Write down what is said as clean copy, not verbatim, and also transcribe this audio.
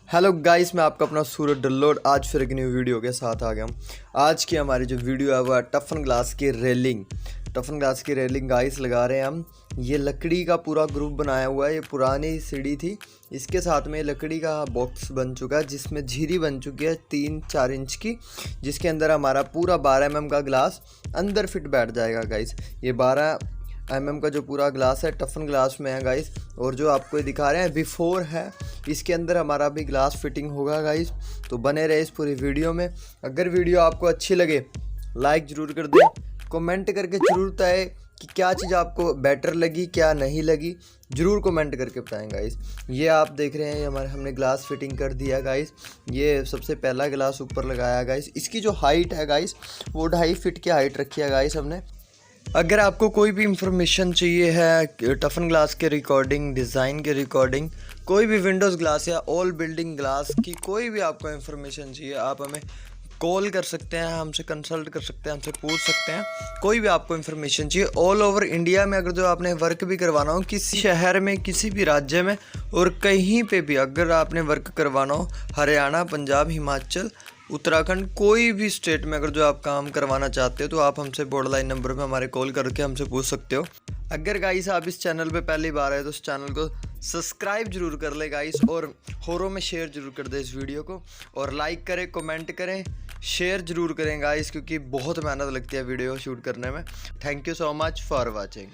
Hello guys, मैं आपका अपना सूरज ढल्लोर आज फिर एक न्यू वीडियो के साथ आ गया हूँ। आज की हमारी जो वीडियो है वो है टफन ग्लास की रेलिंग गाइस लगा रहे हैं हम। ये लकड़ी का पूरा ग्रुप बनाया हुआ है। ये पुरानी सीढ़ी थी, इसके साथ में लकड़ी का बॉक्स बन चुका है जिसमें झिरी बन चुकी है 3-4 इंच की, जिसके अंदर हमारा पूरा 12 mm का ग्लास अंदर फिट बैठ जाएगा गाइस। ये 12 mm का जो पूरा ग्लास है टफन ग्लास में है गाइस। और जो आपको दिखा रहे हैं बिफोर है, इसके अंदर हमारा भी ग्लास फिटिंग होगा गाइस। तो बने रहे इस पूरी वीडियो में। अगर वीडियो आपको अच्छी लगे लाइक ज़रूर कर दें, कमेंट करके ज़रूर बताएं कि क्या चीज़ आपको बेटर लगी क्या नहीं लगी, ज़रूर कमेंट करके बताएं गाइस। ये आप देख रहे हैं हमने ग्लास फिटिंग कर दिया गाइस। ये सबसे पहला ग्लास ऊपर लगाया गाइस। इसकी जो हाइट है गाइस वो 2.5 फीट की हाइट रखी है गाइस हमने। अगर आपको कोई भी इंफॉर्मेशन चाहिए है टफन ग्लास के रिकॉर्डिंग, डिज़ाइन के रिकॉर्डिंग, कोई भी विंडोज़ ग्लास या ऑल बिल्डिंग ग्लास की कोई भी आपको इंफॉर्मेशन चाहिए, आप हमें कॉल कर सकते हैं, हमसे कंसल्ट कर सकते हैं, हमसे पूछ सकते हैं। कोई भी आपको इन्फॉर्मेशन चाहिए ऑल ओवर इंडिया में, अगर जो आपने वर्क भी करवाना हो किसी शहर में, किसी भी राज्य में और कहीं पे भी अगर आपने वर्क करवाना हो, हरियाणा, पंजाब, हिमाचल, उत्तराखंड, कोई भी स्टेट में अगर जो आप काम करवाना चाहते हो तो आप हमसे बोर्ड लाइन नंबर पे हमारे कॉल करके हमसे पूछ सकते हो। अगर गाइस आप इस चैनल पे पहली बार आए तो इस चैनल को सब्सक्राइब जरूर कर ले गाइस, और होरों में शेयर जरूर कर दे इस वीडियो को, और लाइक करें, कमेंट करें, शेयर जरूर करें गाइस, क्योंकि बहुत मेहनत लगती है वीडियो शूट करने में। Thank you so much for watching.